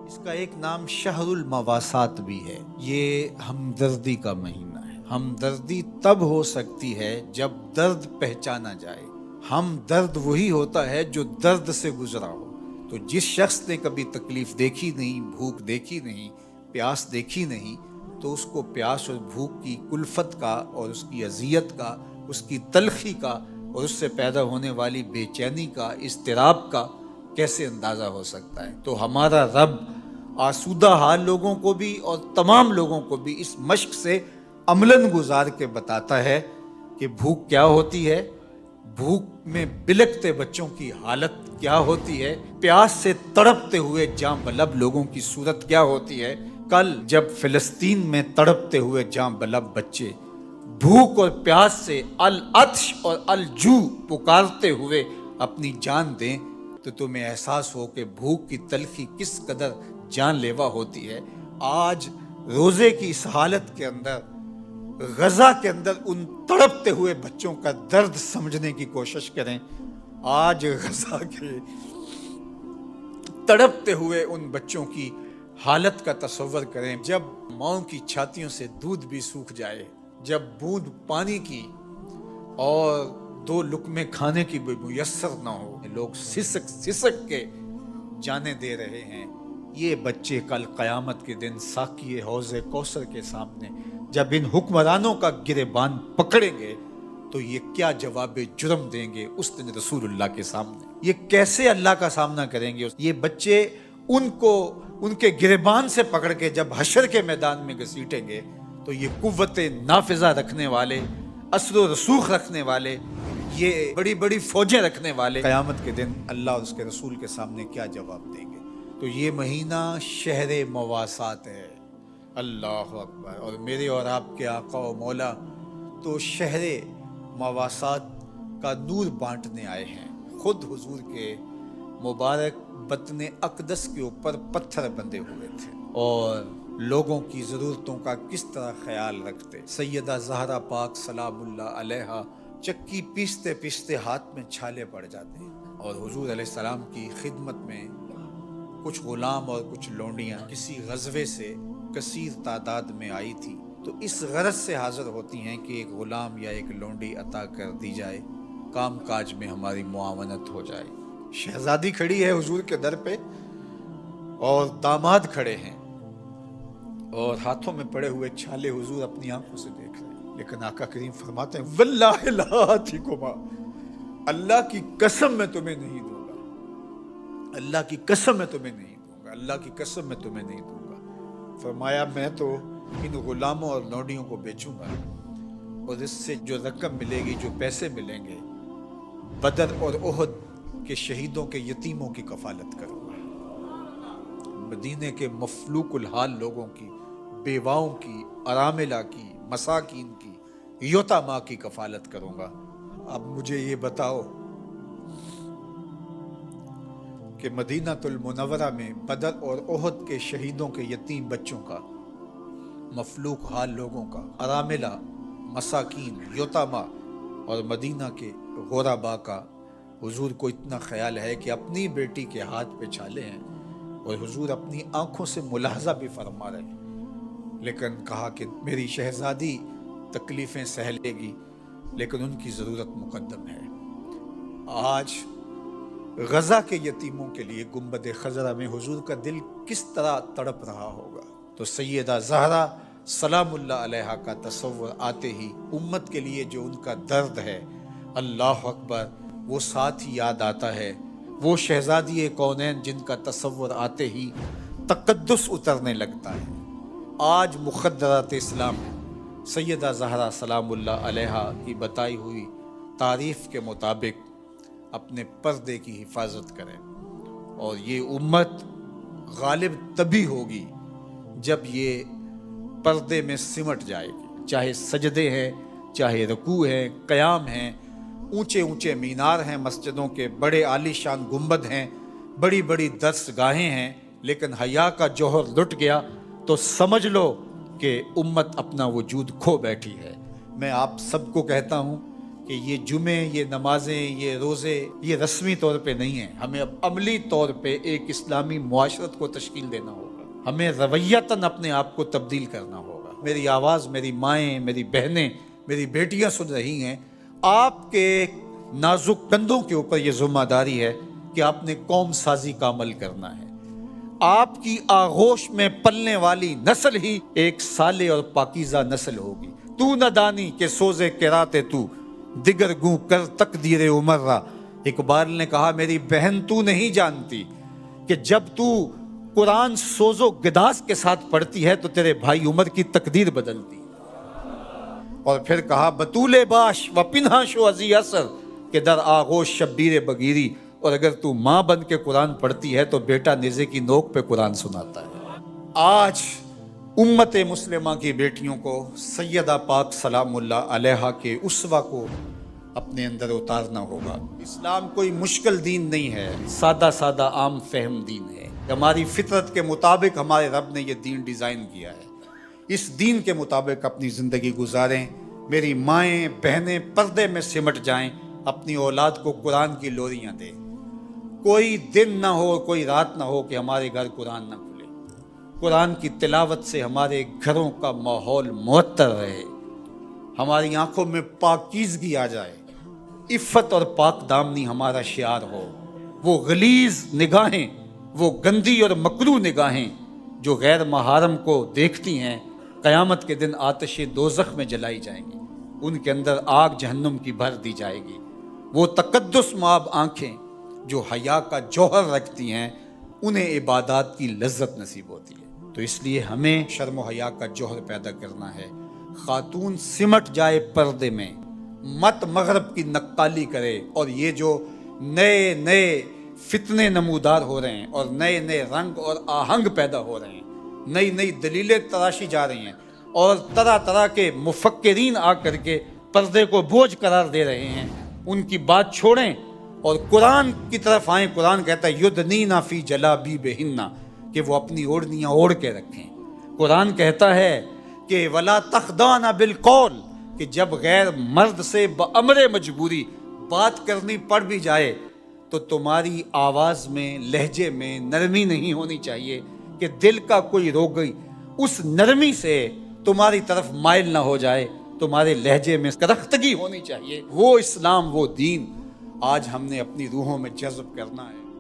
اس کا ایک نام شہر المواسات بھی ہے۔ یہ ہمدردی کا مہینہ ہے۔ ہمدردی تب ہو سکتی ہے جب درد پہچانا جائے۔ ہمدرد وہی ہوتا ہے جو درد سے گزرا ہو۔ تو جس شخص نے کبھی تکلیف دیکھی نہیں، بھوک دیکھی نہیں، پیاس دیکھی نہیں، تو اس کو پیاس اور بھوک کی کلفت کا اور اس کی اذیت کا، اس کی تلخی کا اور اس سے پیدا ہونے والی بے چینی کا، اضطراب کا کیسے اندازہ ہو سکتا ہے۔ تو ہمارا رب آسودہ حال لوگوں کو بھی اور تمام لوگوں کو بھی اس مشق سے عملاً گزار کے بتاتا ہے کہ بھوک کیا ہوتی ہے، بھوک میں بلکتے بچوں کی حالت کیا ہوتی ہے، پیاس سے تڑپتے ہوئے جاں بلب لوگوں کی صورت کیا ہوتی ہے۔ کل جب فلسطین میں تڑپتے ہوئے جاں بلب بچے بھوک اور پیاس سے العطش اور الجوع پکارتے ہوئے اپنی جان دیں تو تمہیں احساس ہو کہ بھوک کی تلخی کس قدر جان لیوا ہوتی ہے۔ آج روزے کی اس حالت کے اندر، غزہ کے اندر ان تڑپتے ہوئے بچوں کا درد سمجھنے کی کوشش کریں۔ آج غزہ کے تڑپتے ہوئے ان بچوں کی حالت کا تصور کریں، جب ماؤں کی چھاتیوں سے دودھ بھی سوکھ جائے، جب بوند پانی کی اور دو لقمے کھانے کی بھی میسر نہ ہو، لوگ سسک سسک کے جانے دے رہے ہیں۔ یہ بچے کل قیامت کے دن ساقی حوض کوثر کے سامنے جب ان حکمرانوں کا گریبان پکڑیں گے تو یہ کیا جواب جرم دیں گے اس دن رسول اللہ کے سامنے؟ یہ کیسے اللہ کا سامنا کریں گے؟ یہ بچے ان کو ان کے گریبان سے پکڑ کے جب حشر کے میدان میں گھسیٹیں گے تو یہ قوت نافذہ رکھنے والے، اثر و رسوخ رکھنے والے، یہ بڑی بڑی فوجیں رکھنے والے قیامت کے دن اللہ اور اس کے رسول کے سامنے کیا جواب دیں گے؟ تو یہ مہینہ شہر مواسات ہے۔ اللہ اکبر۔ اور میرے اور آپ کے آقا و مولا تو شہر مواسات کا نور بانٹنے آئے ہیں۔ خود حضور کے مبارک بطن اقدس کے اوپر پتھر بندھے ہوئے تھے اور لوگوں کی ضرورتوں کا کس طرح خیال رکھتے۔ سیدہ زہرا پاک سلام اللہ علیہا چکی پیستے پیستے ہاتھ میں چھالے پڑ جاتے ہیں اور حضور علیہ السلام کی خدمت میں کچھ غلام اور کچھ لونڈیاں کسی غزوے سے کثیر تعداد میں آئی تھی، تو اس غرض سے حاضر ہوتی ہیں کہ ایک غلام یا ایک لونڈی عطا کر دی جائے، کام کاج میں ہماری معاونت ہو جائے۔ شہزادی کھڑی ہے حضور کے در پہ اور داماد کھڑے ہیں اور ہاتھوں میں پڑے ہوئے چھالے حضور اپنی آنکھوں سے دیکھ رہے ہیں، لیکن آقا کریم فرماتے ہیں واللہ لا آتیکما، اللہ کی قسم میں تمہیں نہیں دوں گا، اللہ کی قسم میں تمہیں نہیں دوں گا، اللہ کی قسم میں تمہیں نہیں دوں گا۔ فرمایا میں تو ان غلاموں اور لونڈیوں کو بیچوں گا اور اس سے جو رقم ملے گی، جو پیسے ملیں گے، بدر اور احد کے شہیدوں کے یتیموں کی کفالت کروں گا، مدینے کے مفلوق الحال لوگوں کی، بیواؤں کی، اراملہ کی، مساکین کی، یتاماں کی کفالت کروں گا۔ اب مجھے یہ بتاؤ کہ مدینہ المنورہ میں بدر اور احد کے شہیدوں کے یتیم بچوں کا، مفلوق حال لوگوں کا، اراملہ، مساکین، یتاماں اور مدینہ کے غرباء کا حضور کو اتنا خیال ہے کہ اپنی بیٹی کے ہاتھ پہ چھالے ہیں اور حضور اپنی آنکھوں سے ملاحظہ بھی فرما رہے ہیں، لیکن کہا کہ میری شہزادی تکلیفیں سہ لے گی لیکن ان کی ضرورت مقدم ہے۔ آج غزہ کے یتیموں کے لیے گنبد خضرہ میں حضور کا دل کس طرح تڑپ رہا ہوگا۔ تو سیدہ زہرا سلام اللہ علیہا کا تصور آتے ہی امت کے لیے جو ان کا درد ہے، اللہ اکبر، وہ ساتھ ہی یاد آتا ہے۔ وہ شہزادی کونین جن کا تصور آتے ہی تقدس اترنے لگتا ہے۔ آج مخدرات اسلام سیدہ زہرا سلام اللہ علیہا کی بتائی ہوئی تعریف کے مطابق اپنے پردے کی حفاظت کریں، اور یہ امت غالب تبھی ہوگی جب یہ پردے میں سمٹ جائے گی، چاہے سجدے ہیں، چاہے رکوع ہیں، قیام ہیں، اونچے اونچے مینار ہیں مسجدوں کے، بڑے عالی شان گنبد ہیں، بڑی بڑی درس گاہیں ہیں، لیکن حیا کا جوہر لٹ گیا تو سمجھ لو کہ امت اپنا وجود کھو بیٹھی ہے۔ میں آپ سب کو کہتا ہوں کہ یہ جمعے، یہ نمازیں، یہ روزے، یہ رسمی طور پہ نہیں ہیں. ہمیں اب عملی طور پہ ایک اسلامی معاشرت کو تشکیل دینا ہوگا. ہمیں رویتاً اپنے آپ کو تبدیل کرنا ہوگا. میری آواز میری مائیں، میری بہنیں، میری بیٹیاں سن رہی ہیں. آپ کے نازک کندھوں کے اوپر یہ ذمہ داری ہے کہ آپ نے قوم سازی کا عمل کرنا ہے. آپ کی آغوش میں پلنے والی نسل ہی ایک صالح اور پاکیزہ نسل ہوگی. تو نہ دانی کہ سوزے کراتے تو دیگر گوں کر تقدیر عمر را. اقبال نے کہا میری بہن تو نہیں جانتی کہ جب تو قرآن سوز و گداز کے ساتھ پڑھتی ہے تو تیرے بھائی عمر کی تقدیر بدلتی. اور پھر کہا بطول باش و پنہا شو ازی اثر کہ در آغوش شبیر بگیری. اور اگر تو ماں بن کے قرآن پڑھتی ہے تو بیٹا نیزے کی نوک پہ قرآن سناتا ہے. آج امت مسلمہ کی بیٹیوں کو سیدہ پاک سلام اللہ علیہا کے اسوہ کو اپنے اندر اتارنا ہوگا. اسلام کوئی مشکل دین نہیں ہے، سادہ سادہ عام فہم دین ہے. ہماری فطرت کے مطابق ہمارے رب نے یہ دین ڈیزائن کیا ہے. اس دین کے مطابق اپنی زندگی گزاریں. میری مائیں بہنیں پردے میں سمٹ جائیں، اپنی اولاد کو قرآن کی لوریاں دیں. کوئی دن نہ ہو، کوئی رات نہ ہو کہ ہمارے گھر قرآن نہ کھلے. قرآن کی تلاوت سے ہمارے گھروں کا ماحول معطر رہے، ہماری آنکھوں میں پاکیزگی آ جائے، عفت اور پاک دامنی ہمارا شعار ہو. وہ غلیظ نگاہیں، وہ گندی اور مکروہ نگاہیں جو غیر محارم کو دیکھتی ہیں، قیامت کے دن آتش دوزخ میں جلائی جائیں گی. ان کے اندر آگ جہنم کی بھر دی جائے گی. وہ تقدس مآب آنکھیں جو حیا کا جوہر رکھتی ہیں، انہیں عبادات کی لذت نصیب ہوتی ہے. تو اس لیے ہمیں شرم و حیا کا جوہر پیدا کرنا ہے. خاتون سمٹ جائے پردے میں، مت مغرب کی نقالی کرے. اور یہ جو نئے نئے فتنے نمودار ہو رہے ہیں اور نئے نئے رنگ اور آہنگ پیدا ہو رہے ہیں، نئی نئی دلیلیں تراشی جا رہی ہیں اور طرح طرح کے مفکرین آ کر کے پردے کو بوجھ قرار دے رہے ہیں، ان کی بات چھوڑیں اور قرآن کی طرف آئیں. قرآن کہتا ہے یدنینا فی جلابیبہن کہ وہ اپنی اوڑھنیاں اوڑھ کے رکھیں. قرآن کہتا ہے کہ ولا تخضعن بالقول کہ جب غیر مرد سے بامر مجبوری بات کرنی پڑ بھی جائے تو تمہاری آواز میں، لہجے میں نرمی نہیں ہونی چاہیے کہ دل کا کوئی روگی اس نرمی سے تمہاری طرف مائل نہ ہو جائے. تمہارے لہجے میں کرختگی ہونی چاہیے. وہ اسلام، وہ دین آج ہم نے اپنی روحوں میں جذب کرنا ہے.